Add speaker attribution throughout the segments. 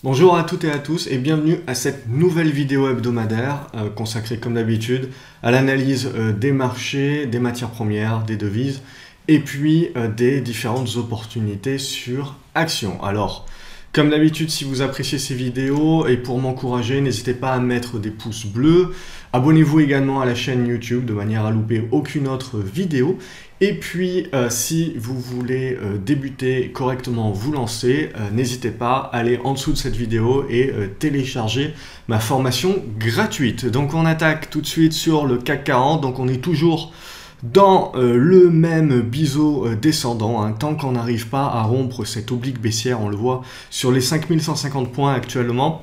Speaker 1: Bonjour à toutes et à tous et bienvenue à cette nouvelle vidéo hebdomadaire consacrée comme d'habitude à l'analyse des marchés, des matières premières, des devises et puis des différentes opportunités sur actions. Alors, comme d'habitude, si vous appréciez ces vidéos et pour m'encourager, n'hésitez pas à mettre des pouces bleus. Abonnez-vous également à la chaîne YouTube de manière à louper aucune autre vidéo. Et puis, si vous voulez débuter correctement, vous lancer, n'hésitez pas à aller en dessous de cette vidéo et télécharger ma formation gratuite. Donc, on attaque tout de suite sur le CAC 40. Donc, on est toujours dans le même biseau descendant, hein, tant qu'on n'arrive pas à rompre cette oblique baissière, on le voit sur les 5150 points actuellement,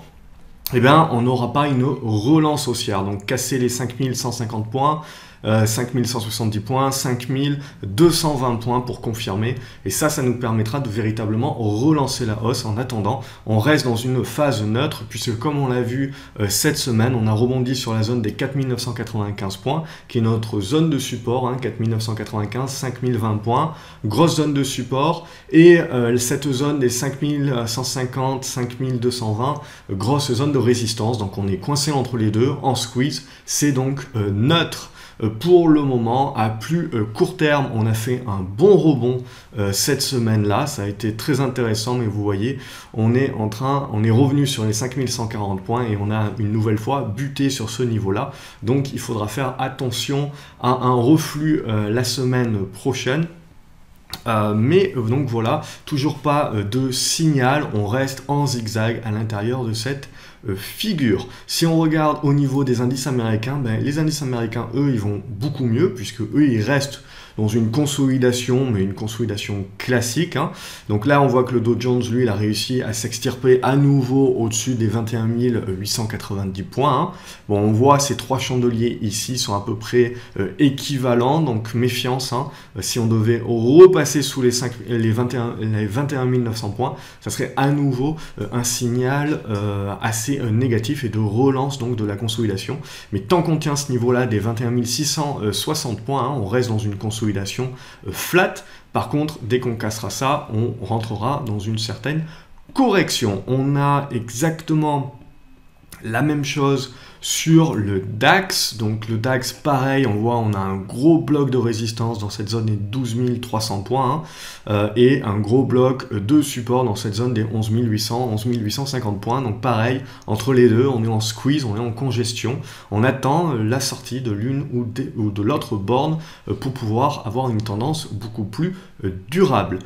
Speaker 1: eh bien, on n'aura pas une relance haussière. Donc, casser les 5150 points, 5170 points, 5220 points pour confirmer. Et ça nous permettra de véritablement relancer la hausse. En attendant, on reste dans une phase neutre puisque comme on l'a vu cette semaine, on a rebondi sur la zone des 4995 points qui est notre zone de support, hein, 4995, 5020 points, grosse zone de support. Et cette zone des 5150, 5220, grosse zone de résistance. Donc on est coincé entre les deux en squeeze. C'est donc neutre. Pour le moment, à plus court terme, on a fait un bon rebond cette semaine-là. Ça a été très intéressant, mais vous voyez, on est revenu sur les 5140 points et on a une nouvelle fois buté sur ce niveau-là. Donc, il faudra faire attention à un reflux la semaine prochaine. Donc voilà, toujours pas de signal, on reste en zigzag à l'intérieur de cette figure. Si on regarde au niveau des indices américains, les indices américains, eux, ils vont beaucoup mieux puisque eux, ils restent dans une consolidation, mais une consolidation classique, hein. Donc là, on voit que le Dow Jones, lui, il a réussi à s'extirper à nouveau au-dessus des 21 890 points, hein. Bon, on voit ces trois chandeliers ici sont à peu près équivalents, donc méfiance, hein. Si on devait repasser sous les 21 900 points, ça serait à nouveau un signal assez négatif et de relance donc de la consolidation. Mais tant qu'on tient ce niveau-là des 21 660 points, hein, on reste dans une consolidation flat. Par contre, dès qu'on cassera ça, on rentrera dans une certaine correction. On a exactement la même chose sur le DAX. Donc le DAX, pareil, on voit on a un gros bloc de résistance dans cette zone des 12 300 points, hein, et un gros bloc de support dans cette zone des 11 800, 11 850 points. Donc pareil, entre les deux, on est en squeeze, on est en congestion. On attend la sortie de l'une ou de l'autre borne pour pouvoir avoir une tendance beaucoup plus durable.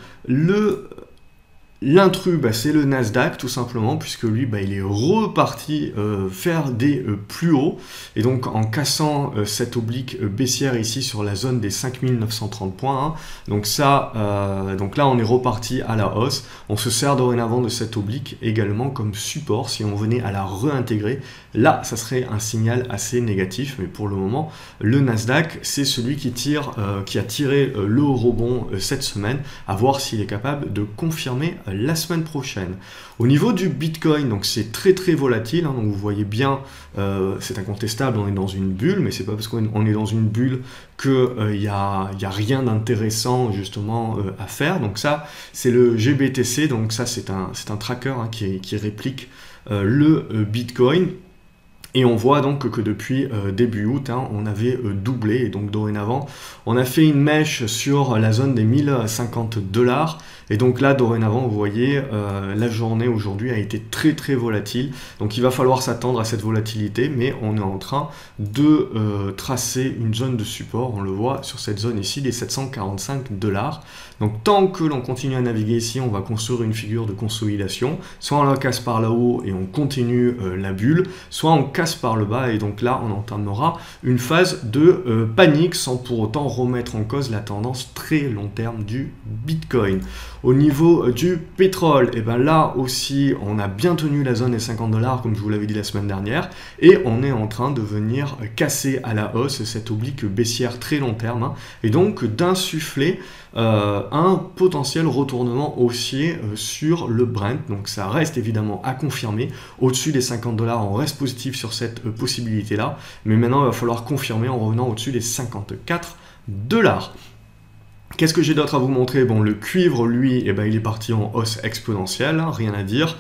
Speaker 1: L'intrus, c'est le Nasdaq tout simplement, puisque lui, il est reparti faire des plus hauts. Et donc, en cassant cette oblique baissière ici sur la zone des 5930 points, hein, donc là, on est reparti à la hausse. On se sert dorénavant de cette oblique également comme support. Si on venait à la réintégrer, là, ça serait un signal assez négatif. Mais pour le moment, le Nasdaq, c'est celui qui a tiré le rebond cette semaine, à voir s'il est capable de confirmer la semaine prochaine. Au niveau du Bitcoin, donc c'est très volatile, hein, donc vous voyez bien, c'est incontestable, on est dans une bulle, mais c'est pas parce qu'on est dans une bulle qu'il y a rien d'intéressant justement à faire. Donc ça, c'est le GBTC, donc ça c'est un tracker, hein, qui réplique le Bitcoin. Et on voit donc que depuis début août, hein, on avait doublé. Et donc dorénavant, on a fait une mèche sur la zone des 1050 $. Et donc là, dorénavant, vous voyez, la journée aujourd'hui a été très volatile. Donc il va falloir s'attendre à cette volatilité, mais on est en train de tracer une zone de support. On le voit sur cette zone ici, des 745 $. Donc tant que l'on continue à naviguer ici, on va construire une figure de consolidation. Soit on la casse par là-haut et on continue la bulle, soit on casse par le bas et donc là on entamera une phase de panique sans pour autant remettre en cause la tendance très long terme du Bitcoin. Au niveau du pétrole, et là aussi on a bien tenu la zone des 50 $ comme je vous l'avais dit la semaine dernière et on est en train de venir casser à la hausse cette oblique baissière très long terme, hein, et donc d'insuffler un potentiel retournement haussier sur le Brent. Donc ça reste évidemment à confirmer. Au-dessus des 50 $, on reste positif sur cette possibilité-là. Mais maintenant, il va falloir confirmer en revenant au-dessus des 54 $. Qu'est-ce que j'ai d'autre à vous montrer? Bon, le cuivre, lui, eh ben, il est parti en hausse exponentielle, hein, rien à dire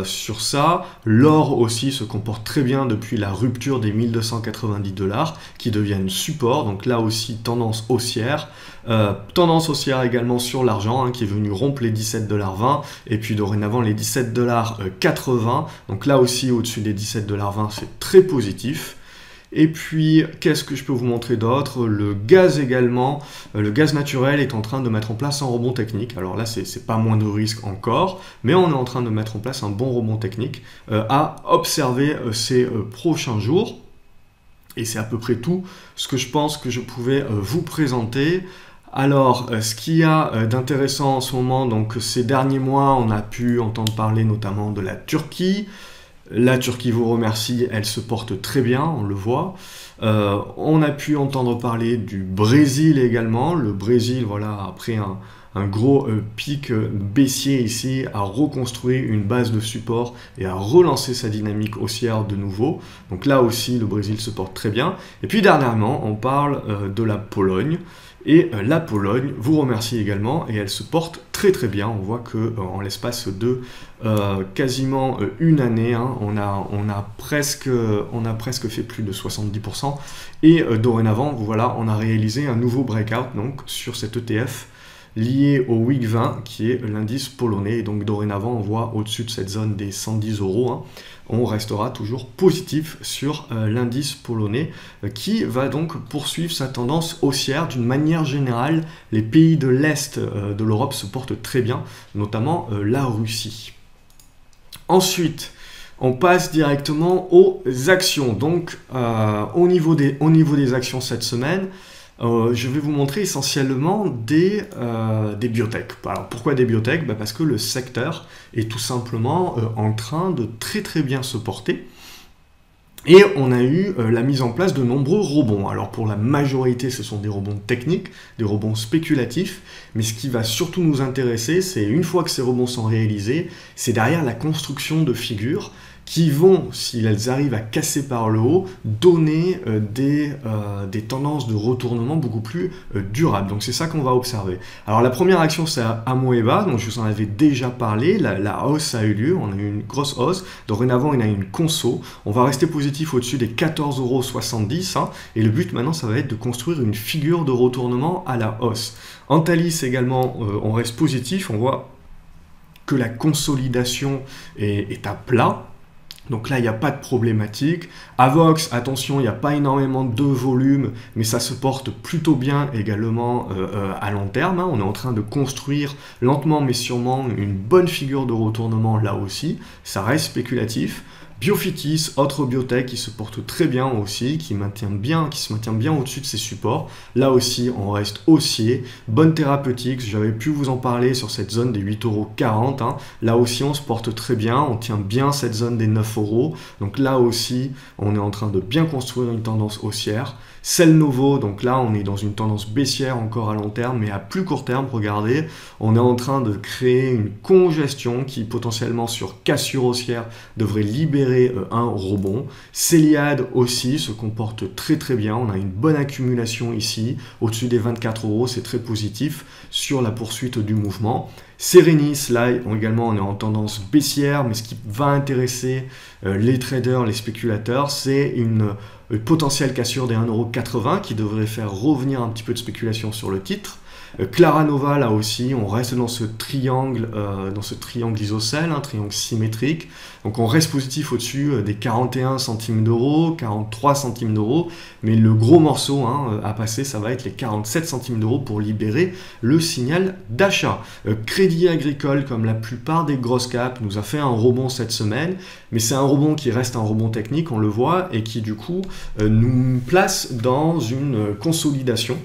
Speaker 1: sur ça. L'or aussi se comporte très bien depuis la rupture des 1290 $, qui deviennent support, donc là aussi tendance haussière. Tendance haussière également sur l'argent, hein, qui est venu rompre les 17,20 $, et puis dorénavant les 17,80 $. Donc là aussi, au-dessus des 17,20 $, c'est très positif. Et puis, qu'est-ce que je peux vous montrer d'autre? Le gaz également, le gaz naturel est en train de mettre en place un rebond technique. Alors là, c'est pas moins de risque encore, mais on est en train de mettre en place un bon rebond technique à observer ces prochains jours. Et c'est à peu près tout ce que je pense que je pouvais vous présenter. Alors, ce qu'il y a d'intéressant en ce moment, donc ces derniers mois, on a pu entendre parler notamment de la Turquie. La Turquie vous remercie, elle se porte très bien, on le voit. On a pu entendre parler du Brésil également. Le Brésil, voilà, après un gros pic baissier ici, a reconstruit une base de support et a relancé sa dynamique haussière de nouveau. Donc là aussi, le Brésil se porte très bien. Et puis dernièrement, on parle de la Pologne. Et la Pologne vous remercie également et elle se porte très très bien. On voit que en l'espace de quasiment une année, hein, on a presque fait plus de 70%. Et dorénavant, voilà, on a réalisé un nouveau breakout donc, sur cet ETF lié au WIG 20 qui est l'indice polonais. Et donc dorénavant, on voit au-dessus de cette zone des 110 €. Hein, on restera toujours positif sur l'indice polonais qui va donc poursuivre sa tendance haussière. D'une manière générale, les pays de l'Est de l'Europe se portent très bien, notamment la Russie. Ensuite, on passe directement aux actions. Donc, au niveau des actions cette semaine, je vais vous montrer essentiellement des biotech. Alors pourquoi des biotech? Parce que le secteur est tout simplement en train de très très bien se porter. Et on a eu la mise en place de nombreux rebonds. Alors pour la majorité, ce sont des rebonds techniques, des rebonds spéculatifs. Mais ce qui va surtout nous intéresser, c'est une fois que ces rebonds sont réalisés, c'est derrière la construction de figures qui vont, si elles arrivent à casser par le haut, donner des tendances de retournement beaucoup plus durables. Donc c'est ça qu'on va observer. Alors la première action, c'est Amoeba, donc je vous en avais déjà parlé, la hausse a eu lieu, on a eu une grosse hausse, dorénavant on a eu une conso, on va rester positif au-dessus des 14,70 €, hein, et le but maintenant ça va être de construire une figure de retournement à la hausse. Antalis également, on reste positif, on voit que la consolidation est à plat. Donc là, il n'y a pas de problématique. Avox, attention, il n'y a pas énormément de volume, mais ça se porte plutôt bien également à long terme. Hein. On est en train de construire lentement mais sûrement une bonne figure de retournement là aussi. Ça reste spéculatif. Biofitis, autre biotech qui se porte très bien aussi, qui se maintient bien au-dessus de ses supports. Là aussi, on reste haussier. Bonne thérapeutique, j'avais pu vous en parler sur cette zone des 8,40 €. Hein. Là aussi, on se porte très bien, on tient bien cette zone des 9 €. Donc là aussi, on est en train de bien construire une tendance haussière. Cellnovo, donc là, on est dans une tendance baissière encore à long terme, mais à plus court terme, regardez, on est en train de créer une congestion qui potentiellement sur cassure haussière devrait libérer un rebond. Céliade aussi se comporte très très bien, on a une bonne accumulation ici, au-dessus des 24 €, c'est très positif sur la poursuite du mouvement. Serenis, là également on est en tendance baissière, mais ce qui va intéresser les traders, les spéculateurs, c'est une potentielle cassure des 1,80 € qui devrait faire revenir un petit peu de spéculation sur le titre. Claranova, là aussi, on reste dans ce triangle isocèle, un triangle symétrique. Donc on reste positif au-dessus des 41 centimes d'euros, 43 centimes d'euros, mais le gros morceau à passer, ça va être les 47 centimes d'euros pour libérer le signal d'achat. Crédit Agricole, comme la plupart des grosses caps, nous a fait un rebond cette semaine, mais c'est un rebond qui reste un rebond technique, on le voit, et qui du coup nous place dans une consolidation,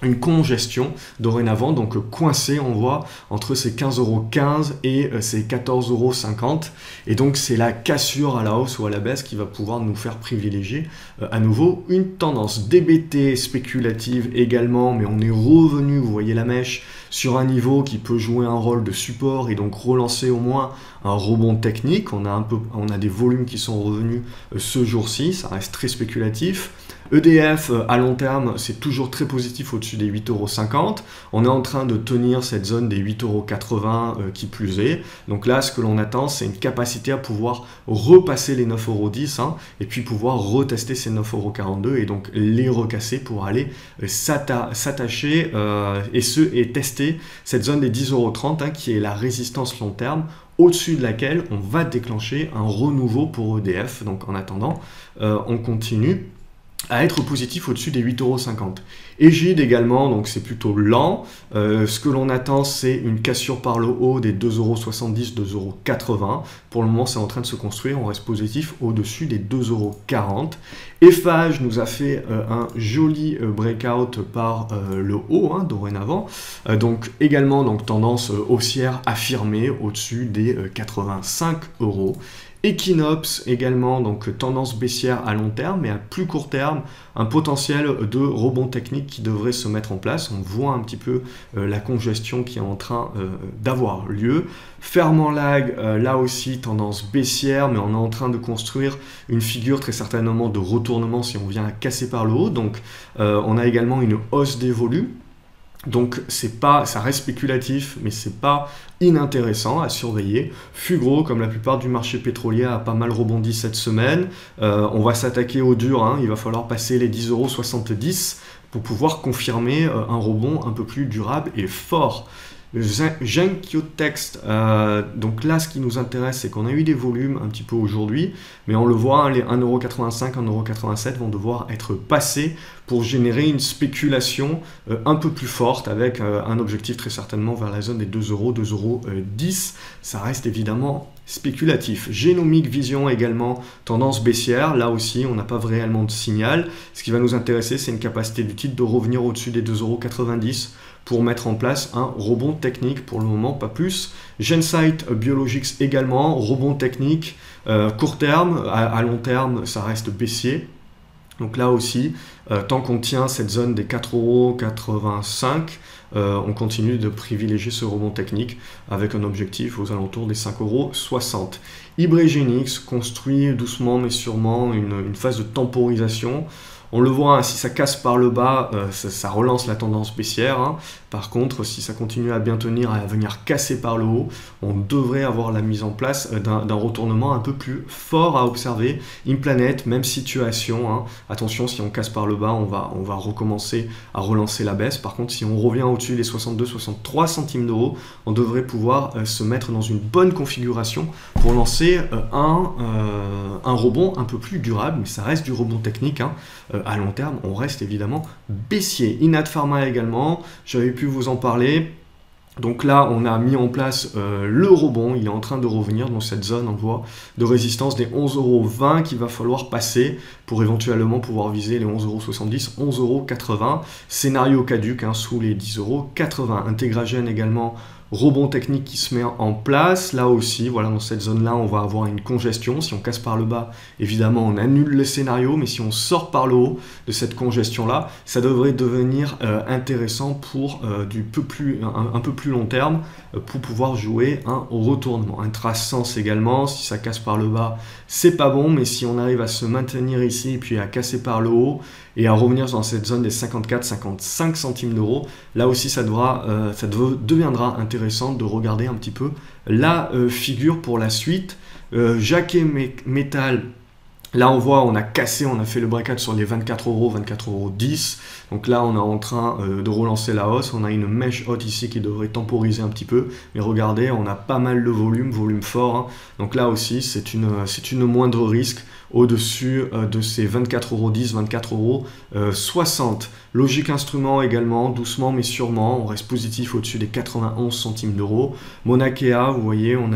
Speaker 1: une congestion dorénavant, donc coincé, on voit, entre ces 15,15 € et ces 14,50 €. Et donc c'est la cassure à la hausse ou à la baisse qui va pouvoir nous faire privilégier à nouveau une tendance. DBT spéculative également, mais on est revenu, vous voyez la mèche, sur un niveau qui peut jouer un rôle de support et donc relancer au moins un rebond technique. On a des volumes qui sont revenus ce jour-ci, ça reste très spéculatif. EDF à long terme, c'est toujours très positif au-dessus des 8,50 €. On est en train de tenir cette zone des 8,80 € qui plus est. Donc là, ce que l'on attend, c'est une capacité à pouvoir repasser les 9,10 € et puis pouvoir retester ces 9,42 € et donc les recasser pour aller s'attacher et tester cette zone des 10,30 € qui est la résistance long terme, au-dessus de laquelle on va déclencher un renouveau pour EDF. Donc en attendant, on continue à être positif au-dessus des 8,50 €. Egide également, donc c'est plutôt lent. Ce que l'on attend, c'est une cassure par le haut des 2,70 €, 2,80 €. Pour le moment, c'est en train de se construire. On reste positif au-dessus des 2,40 €. Eiffage nous a fait un joli breakout par le haut dorénavant. Donc également tendance haussière affirmée au-dessus des 85 €. Equinox également, donc tendance baissière à long terme, mais à plus court terme, un potentiel de rebond technique qui devrait se mettre en place. On voit un petit peu la congestion qui est en train d'avoir lieu. Fermant lag, là aussi tendance baissière, mais on est en train de construire une figure très certainement de retournement si on vient à casser par le haut. Donc on a également une hausse des volumes. Donc ça reste spéculatif, mais c'est pas inintéressant à surveiller. Fugro, comme la plupart du marché pétrolier, a pas mal rebondi cette semaine. On va s'attaquer au dur, il va falloir passer les 10,70 € pour pouvoir confirmer un rebond un peu plus durable et fort. Genkyotext, donc là ce qui nous intéresse c'est qu'on a eu des volumes un petit peu aujourd'hui, mais on le voit, les 1,85 €, 1,87 € vont devoir être passés pour générer une spéculation un peu plus forte avec un objectif très certainement vers la zone des 2 €, 2,10 €. Ça reste évidemment spéculatif. Génomique Vision également, tendance baissière. Là aussi, on n'a pas réellement de signal. Ce qui va nous intéresser, c'est une capacité du titre de revenir au-dessus des 2,90 € pour mettre en place un rebond technique. Pour le moment, pas plus. Gensight Biologics également, rebond technique. Court terme, à long terme, ça reste baissier. Donc là aussi, tant qu'on tient cette zone des 4,85 €, on continue de privilégier ce rebond technique avec un objectif aux alentours des 5,60 €. Ibrégénix construit doucement mais sûrement une phase de temporisation. On le voit, si ça casse par le bas, ça relance la tendance baissière. Par contre, si ça continue à bien tenir, à venir casser par le haut, on devrait avoir la mise en place d'un retournement un peu plus fort à observer. Implanet, même situation. Attention, si on casse par le bas, on va recommencer à relancer la baisse. Par contre, si on revient au-dessus des 62-63 centimes d'euros, on devrait pouvoir se mettre dans une bonne configuration pour lancer un rebond un peu plus durable, mais ça reste du rebond technique. À long terme, on reste évidemment baissier. Inat Pharma également, j'avais pu vous en parler. Donc là, on a mis en place le rebond, il est en train de revenir dans cette zone en voie de résistance des 11,20 € qu'il va falloir passer pour éventuellement pouvoir viser les 11,70 €, 11,80 €. Scénario caduc sous les 10,80 €. Intégragène également, rebond technique qui se met en place. Là aussi, voilà, dans cette zone-là, on va avoir une congestion. Si on casse par le bas, évidemment, on annule le scénario, mais si on sort par le haut de cette congestion-là, ça devrait devenir intéressant pour un peu plus long terme pour pouvoir jouer un retournement. Intrasense également, si ça casse par le bas, c'est pas bon, mais si on arrive à se maintenir ici, puis à casser par le haut, et à revenir dans cette zone des 54-55 centimes d'euros, là aussi ça deviendra intéressant de regarder un petit peu la figure pour la suite. Jacquet Metal, là on voit, on a cassé, on a fait le breakout sur les 24 €, 24,10 €. Donc là on est en train de relancer la hausse, on a une mèche haute ici qui devrait temporiser un petit peu, mais regardez, on a pas mal de volume fort. Donc là aussi c'est une moindre risque au-dessus de ces 24,10 €, 24,60 €. Logique Instrument également, doucement mais sûrement, on reste positif au-dessus des 91 centimes d'euros. Monakea, vous voyez, on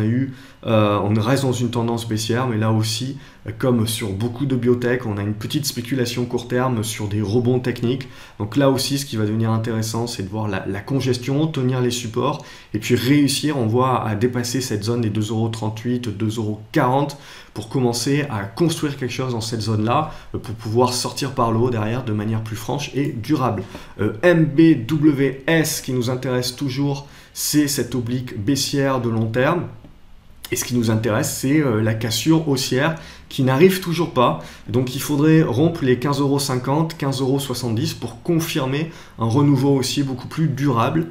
Speaker 1: reste dans une tendance baissière, mais là aussi, comme sur beaucoup de biotech, on a une petite spéculation court terme sur des rebonds techniques. Donc là aussi, ce qui va devenir intéressant, c'est de voir la congestion, tenir les supports, et puis réussir, on voit, à dépasser cette zone des 2,38 €, 2,40 € pour commencer à construire quelque chose dans cette zone-là, pour pouvoir sortir par le haut derrière de manière plus franche et durable. MBWS qui nous intéresse toujours, c'est cette oblique baissière de long terme. Et ce qui nous intéresse, c'est la cassure haussière qui n'arrive toujours pas. Donc il faudrait rompre les 15,50 €, 15,70 € pour confirmer un renouveau haussier beaucoup plus durable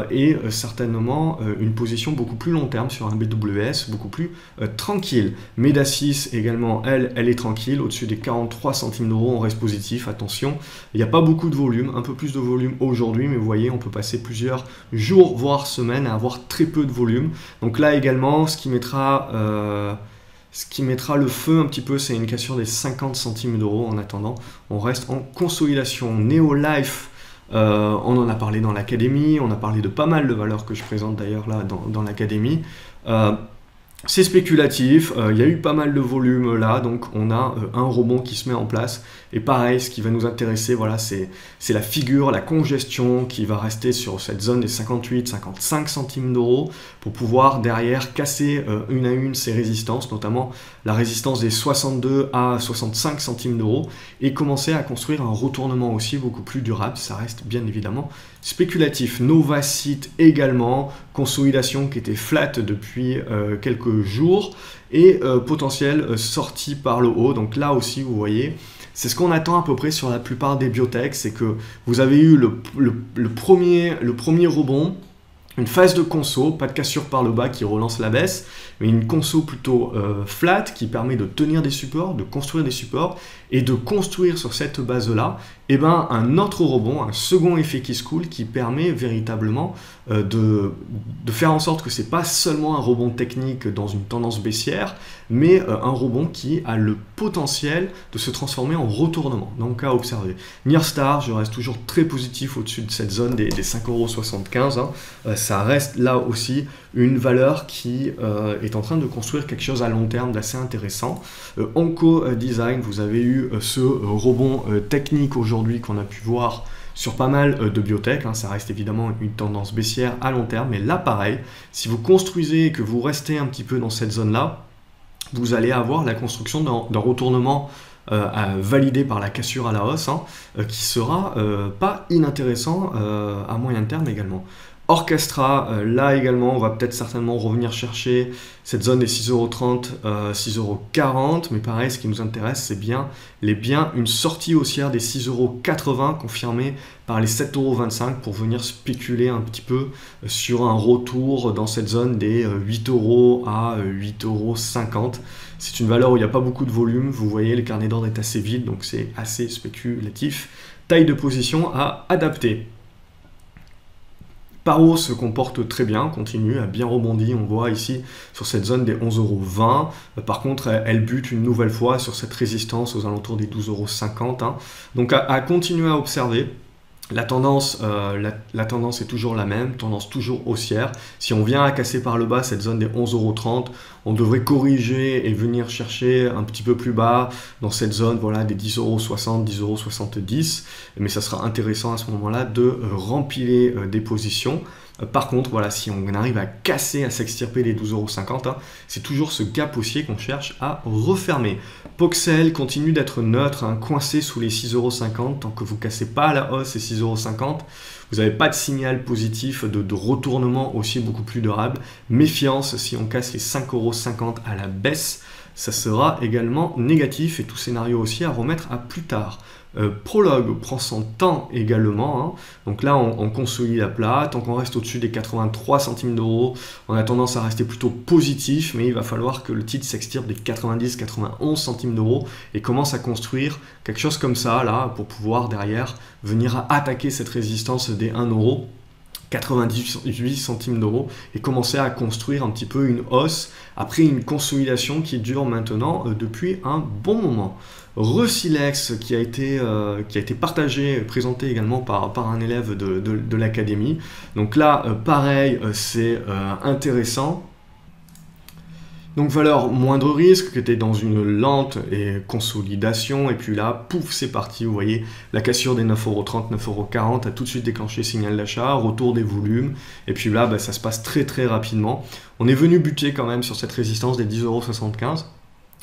Speaker 1: et certainement une position beaucoup plus long terme sur un BWS, beaucoup plus tranquille. MEDA 6 également, elle est tranquille, au-dessus des 43 centimes d'euros, on reste positif, attention. Il n'y a pas beaucoup de volume, un peu plus de volume aujourd'hui, mais vous voyez, on peut passer plusieurs jours, voire semaines à avoir très peu de volume. Donc là également, ce qui mettra le feu un petit peu, c'est une cassure des 50 centimes d'euros. En attendant, on reste en consolidation. Neolife, on en a parlé dans l'académie, on a parlé de pas mal de valeurs que je présente d'ailleurs là dans l'académie. C'est spéculatif, il y a eu pas mal de volume là, donc on a un rebond qui se met en place. Et pareil, ce qui va nous intéresser, voilà, c'est la figure, la congestion qui va rester sur cette zone des 58-55 centimes d'euros pour pouvoir derrière casser une à une ces résistances, notamment la résistance des 62 à 65 centimes d'euros et commencer à construire un retournement aussi beaucoup plus durable. Ça reste bien évidemment spéculatif. Novacite également, consolidation qui était flat depuis quelques jours et potentielle sortie par le haut. Donc là aussi, vous voyez, c'est ce qu'on attend à peu près sur la plupart des biotech, c'est que vous avez eu le premier rebond, une phase de conso, pas de cassure par le bas qui relance la baisse, mais une conso plutôt flat qui permet de tenir des supports, de construire des supports et de construire sur cette base-là un autre rebond, un second effet qui se coule qui permet véritablement de faire en sorte que ce n'est pas seulement un rebond technique dans une tendance baissière, mais un rebond qui a le potentiel de se transformer en retournement. Donc à observer. Nyrstar, je reste toujours très positif au-dessus de cette zone des 5,75 €. Ça reste là aussi une valeur qui est en train de construire quelque chose à long terme d'assez intéressant. Onco Design, vous avez eu ce rebond technique aujourd'hui qu'on a pu voir sur pas mal de biotech, ça reste évidemment une tendance baissière à long terme, mais là pareil, si vous construisez et que vous restez un petit peu dans cette zone-là, vous allez avoir la construction d'un retournement validé par la cassure à la hausse, qui sera pas inintéressant à moyen terme également. Orchestra, là également, on va peut-être certainement revenir chercher cette zone des 6,30 €, 6,40 €, mais pareil, ce qui nous intéresse, c'est bien une sortie haussière des 6,80 € confirmée par les 7,25 € pour venir spéculer un petit peu sur un retour dans cette zone des 8 € à 8,50 €. C'est une valeur où il n'y a pas beaucoup de volume, vous voyez, le carnet d'ordre est assez vide, donc c'est assez spéculatif. Taille de position à adapter. Paro se comporte très bien, continue, a bien rebondi, on voit ici sur cette zone des 11,20 €. Par contre, elle bute une nouvelle fois sur cette résistance aux alentours des 12,50 €. Donc à continuer à observer. La tendance est toujours la même, tendance toujours haussière. Si on vient à casser par le bas cette zone des 11,30 €, on devrait corriger et venir chercher un petit peu plus bas dans cette zone, voilà, des 10,60 €, 10,70 €. Mais ça sera intéressant à ce moment-là de rempiler des positions. Par contre, voilà, si on arrive à casser, à s'extirper les 12,50 €, c'est toujours ce gap haussier qu'on cherche à refermer. Poxel continue d'être neutre, coincé sous les 6,50 € tant que vous ne cassez pas à la hausse ces 6,50 €. Vous n'avez pas de signal positif de retournement haussier beaucoup plus durable. Méfiance, si on casse les 5,50 € à la baisse, ça sera également négatif et tout scénario aussi à remettre à plus tard. Prologue prend son temps également, donc là on consolide à plat, tant qu'on reste au-dessus des 83 centimes d'euros, on a tendance à rester plutôt positif, mais il va falloir que le titre s'extirpe des 90-91 centimes d'euros et commence à construire quelque chose comme ça là pour pouvoir derrière venir attaquer cette résistance des 1 €. 98 centimes d'euros et commencer à construire un petit peu une hausse après une consolidation qui dure maintenant depuis un bon moment. Resilex qui a été partagé, présenté également par un élève de l'académie. Donc là, pareil, c'est intéressant. Donc valeur moindre risque, qui était dans une lente et consolidation, et puis là, pouf, c'est parti, vous voyez, la cassure des 9,30 €, 9,40 € a tout de suite déclenché signal d'achat, retour des volumes, et puis là, ça se passe très très rapidement. On est venu buter quand même sur cette résistance des 10,75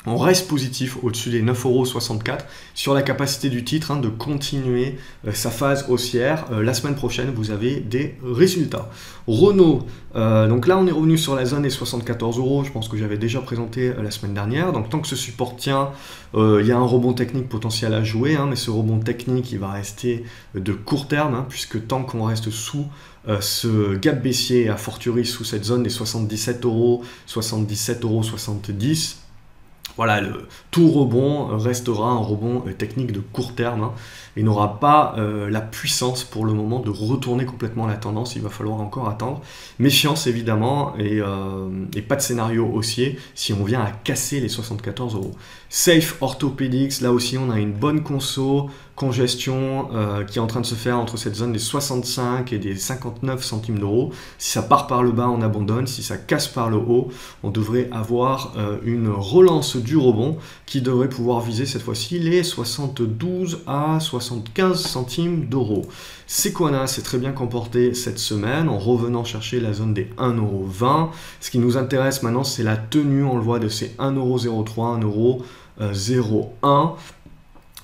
Speaker 1: €. On reste positif au-dessus des 9,64 € sur la capacité du titre de continuer sa phase haussière. La semaine prochaine, vous avez des résultats. Renault, donc là on est revenu sur la zone des 74 €, je pense que j'avais déjà présenté la semaine dernière. Donc tant que ce support tient, il y a un rebond technique potentiel à jouer, mais ce rebond technique il va rester de court terme, puisque tant qu'on reste sous ce gap baissier, à fortiori sous cette zone des 77 €, 77,70 €, voilà, tout rebond restera un rebond technique de court terme et n'aura pas la puissance pour le moment de retourner complètement la tendance. Il va falloir encore attendre. Méfiance évidemment et pas de scénario haussier si on vient à casser les 74 €. Safe Orthopedics, là aussi on a une bonne congestion qui est en train de se faire entre cette zone des 65 et des 59 centimes d'euros. Si ça part par le bas, on abandonne. Si ça casse par le haut, on devrait avoir une relance du rebond qui devrait pouvoir viser cette fois-ci les 72 à 75 centimes d'euros. Sequana s'est très bien comporté cette semaine en revenant chercher la zone des 1,20 €. Ce qui nous intéresse maintenant, c'est la tenue, on le voit, de ces 1,03 €, 1,01 €.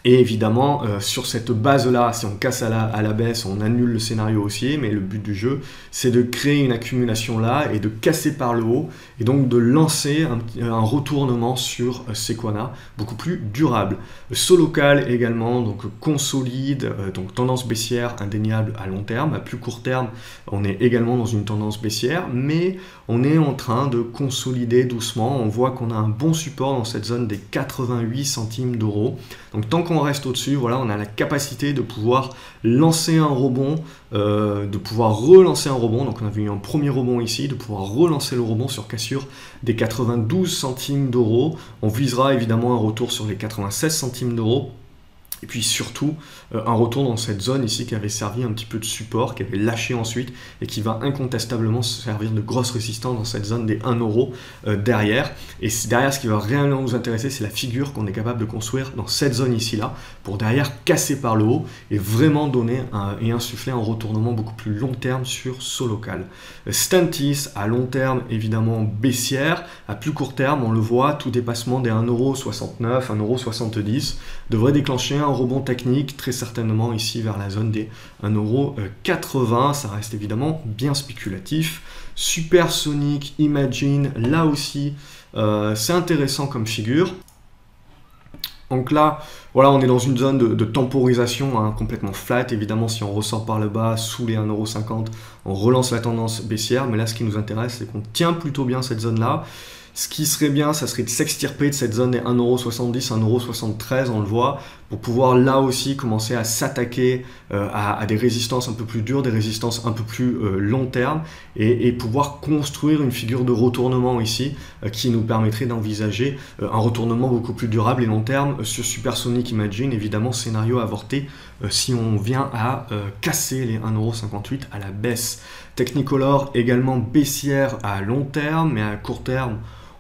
Speaker 1: Et évidemment, sur cette base-là, si on casse à la baisse, on annule le scénario haussier, mais le but du jeu, c'est de créer une accumulation là et de casser par le haut, et donc de lancer un retournement sur Sequana, beaucoup plus durable. Solocal également, donc consolide, donc tendance baissière indéniable à long terme. À plus court terme, on est également dans une tendance baissière, mais on est en train de consolider doucement. On voit qu'on a un bon support dans cette zone des 88 centimes d'euros. Donc tant qu'on reste au-dessus, voilà, on a la capacité de pouvoir lancer un rebond, de pouvoir relancer un rebond. Donc on avait eu un premier rebond ici, de pouvoir relancer le rebond sur cassure des 92 centimes d'euros. On visera évidemment un retour sur les 96 centimes d'euros. Et puis surtout, un retour dans cette zone ici qui avait servi un petit peu de support, qui avait lâché ensuite et qui va incontestablement servir de grosse résistance dans cette zone des 1 € derrière. Et derrière, ce qui va réellement nous intéresser, c'est la figure qu'on est capable de construire dans cette zone ici-là, pour derrière casser par le haut et vraiment donner et insuffler un retournement beaucoup plus long terme sur Solocal. Stellantis, à long terme, évidemment baissière. À plus court terme, on le voit, tout dépassement des 1,69 €, 1,70 € devrait déclencher un rebond technique, très certainement ici vers la zone des 1,80 €. Ça reste évidemment bien spéculatif. Supersonic, Imagine, là aussi, c'est intéressant comme figure. Donc là, voilà, on est dans une zone de temporisation complètement flat. Évidemment, si on ressort par le bas, sous les 1,50 €, on relance la tendance baissière. Mais là, ce qui nous intéresse, c'est qu'on tient plutôt bien cette zone-là. Ce qui serait bien, ça serait de s'extirper de cette zone des 1,70 €, 1,73 €, on le voit, pour pouvoir là aussi commencer à s'attaquer à des résistances un peu plus dures, des résistances un peu plus long terme, et pouvoir construire une figure de retournement ici qui nous permettrait d'envisager un retournement beaucoup plus durable et long terme sur Supersonic Imagine. Évidemment, scénario avorté si on vient à casser les 1,58 € à la baisse. Technicolor également baissière à long terme, mais à court terme,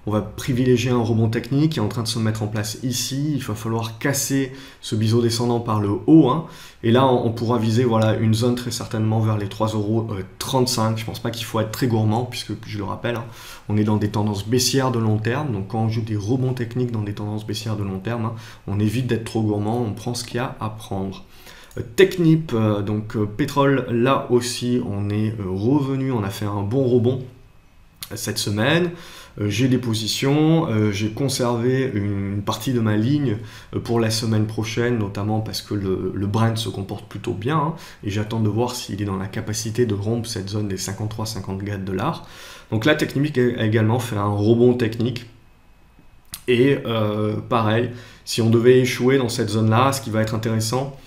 Speaker 1: on va privilégier un rebond technique qui est en train de se mettre en place ici. Il va falloir casser ce biseau descendant par le haut. Et là, on pourra viser voilà, une zone très certainement vers les 3,35 €. Je ne pense pas qu'il faut être très gourmand, puisque, je le rappelle, on est dans des tendances baissières de long terme. Donc quand on joue des rebonds techniques dans des tendances baissières de long terme, on évite d'être trop gourmand, on prend ce qu'il y a à prendre. Technip, donc pétrole, là aussi, on est revenu, on a fait un bon rebond cette semaine. J'ai des positions, j'ai conservé une partie de ma ligne pour la semaine prochaine, notamment parce que le Brent se comporte plutôt bien, et j'attends de voir s'il est dans la capacité de rompre cette zone des 53-54 $. Donc là, Technip a également fait un rebond technique, et pareil, si on devait échouer dans cette zone-là, ce qui va être intéressant,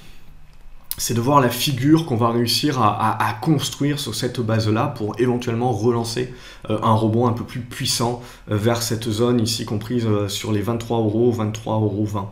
Speaker 1: c'est de voir la figure qu'on va réussir à construire sur cette base-là pour éventuellement relancer un rebond un peu plus puissant vers cette zone ici comprise sur les 23 €, 23,20 €.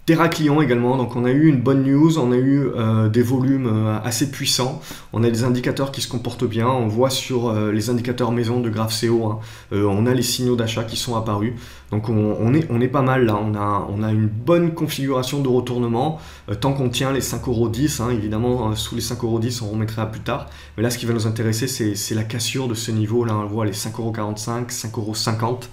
Speaker 1: Terraclion également, donc on a eu une bonne news, on a eu des volumes assez puissants, on a des indicateurs qui se comportent bien, on voit sur les indicateurs maison de Graph CO, on a les signaux d'achat qui sont apparus, Donc on est pas mal là, on a une bonne configuration de retournement, tant qu'on tient les 5,10 €, hein, évidemment sous les 5,10 € on remettra plus tard, mais là ce qui va nous intéresser c'est la cassure de ce niveau, là on voit les 5,45 €, 5,50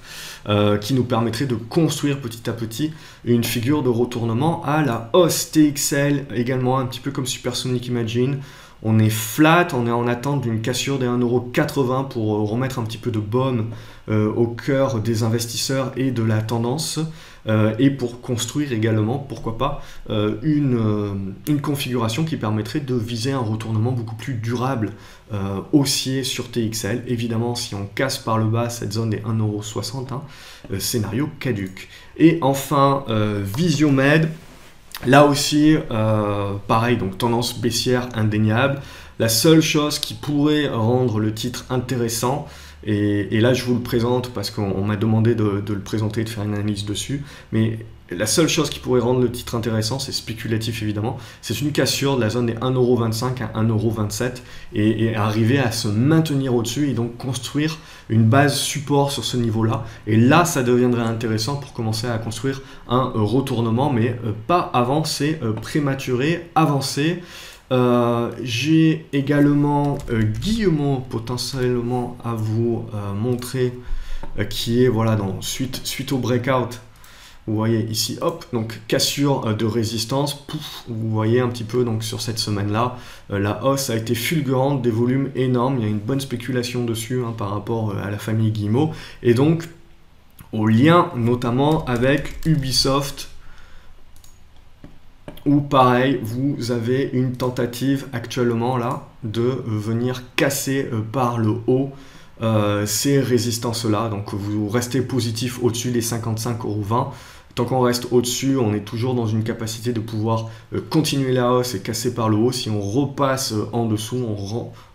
Speaker 1: € qui nous permettrait de construire petit à petit une figure de retournement à la hausse. TXL également, un petit peu comme Supersonic Imagine. On est flat, on est en attente d'une cassure des 1,80 € pour remettre un petit peu de baume au cœur des investisseurs et de la tendance, et pour construire également, pourquoi pas, une configuration qui permettrait de viser un retournement beaucoup plus durable haussier sur TXL. Évidemment, si on casse par le bas cette zone des 1,60 €, hein, scénario caduc. Et enfin, Visiomed. Là aussi, pareil, donc tendance baissière indéniable. La seule chose qui pourrait rendre le titre intéressant, et là je vous le présente parce qu'on m'a demandé de le présenter et de faire une analyse dessus, mais la seule chose qui pourrait rendre le titre intéressant, c'est spéculatif évidemment, c'est une cassure de la zone des 1,25 € à 1,27 € et arriver à se maintenir au-dessus et donc construire une base support sur ce niveau-là. Et là, ça deviendrait intéressant pour commencer à construire un retournement, mais pas avant, c'est prématuré, avancé. J'ai également Guillemot potentiellement à vous montrer, qui est voilà, suite au breakout. Vous voyez ici, hop, donc cassure de résistance, pouf, vous voyez un petit peu donc sur cette semaine-là, la hausse a été fulgurante, des volumes énormes, il y a une bonne spéculation dessus hein, par rapport à la famille Guillemot, et donc au lien notamment avec Ubisoft, où pareil, vous avez une tentative actuellement là de venir casser par le haut ces résistances-là, donc vous restez positif au-dessus des 55,20 €. Tant qu'on reste au-dessus, on est toujours dans une capacité de pouvoir continuer la hausse et casser par le haut. Si on repasse en dessous,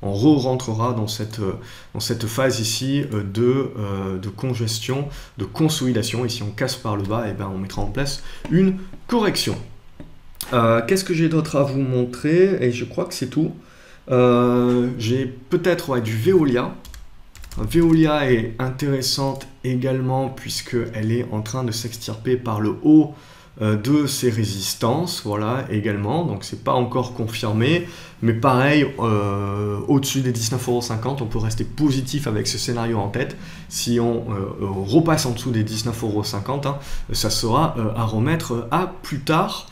Speaker 1: on re-rentrera dans cette phase ici de congestion, de consolidation. Et si on casse par le bas, eh ben, on mettra en place une correction. Qu'est-ce que j'ai d'autre à vous montrer? Et je crois que c'est tout. J'ai peut-être du Veolia. Veolia est intéressante également puisqu'elle est en train de s'extirper par le haut de ses résistances, voilà, également, donc c'est pas encore confirmé, mais pareil, au-dessus des 19,50 €, on peut rester positif avec ce scénario en tête. Si on repasse en dessous des 19,50 €, hein, ça sera à remettre à plus tard.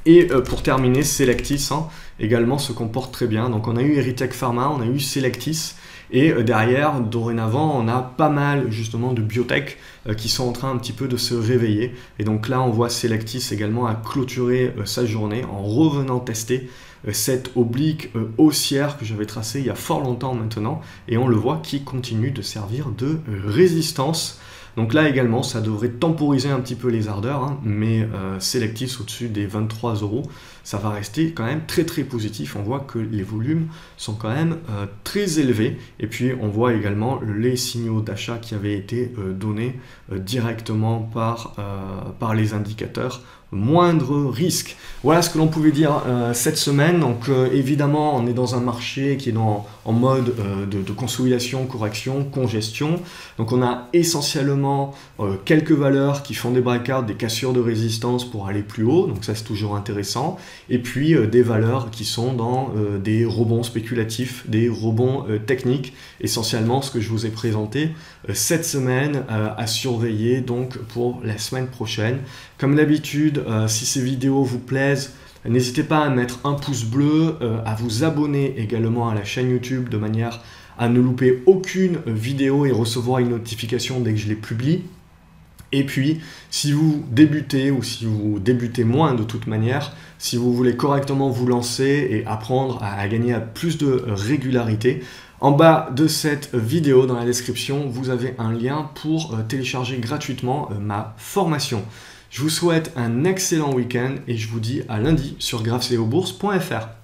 Speaker 1: Et pour terminer, Selectis hein, également se comporte très bien. Donc on a eu Erytech Pharma, on a eu Selectis, et derrière, dorénavant, on a pas mal justement de biotech qui sont en train un petit peu de se réveiller. Et donc là, on voit Selectis également à clôturer sa journée en revenant tester cette oblique haussière que j'avais tracée il y a fort longtemps maintenant. Et on le voit qui continue de servir de résistance. Donc là également, ça devrait temporiser un petit peu les ardeurs, hein, mais Selectis au-dessus des 23 €, ça va rester quand même très très positif. On voit que les volumes sont quand même très élevés. Et puis on voit également les signaux d'achat qui avaient été donnés directement par les indicateurs. Moindre risque. Voilà ce que l'on pouvait dire cette semaine. Donc évidemment, on est dans un marché qui est en mode de consolidation, correction, congestion. Donc on a essentiellement quelques valeurs qui font des breakouts, des cassures de résistance pour aller plus haut. Donc ça c'est toujours intéressant. Et puis des valeurs qui sont dans des rebonds spéculatifs, des rebonds techniques. Essentiellement ce que je vous ai présenté cette semaine à surveiller donc pour la semaine prochaine. Comme d'habitude, si ces vidéos vous plaisent, n'hésitez pas à mettre un pouce bleu, à vous abonner également à la chaîne YouTube de manière à ne louper aucune vidéo et recevoir une notification dès que je les publie. Et puis, si vous débutez ou si vous débutez moins de toute manière, si vous voulez correctement vous lancer et apprendre à gagner à plus de régularité, en bas de cette vidéo, dans la description, vous avez un lien pour télécharger gratuitement ma formation. Je vous souhaite un excellent week-end et je vous dis à lundi sur graphceobourse.fr.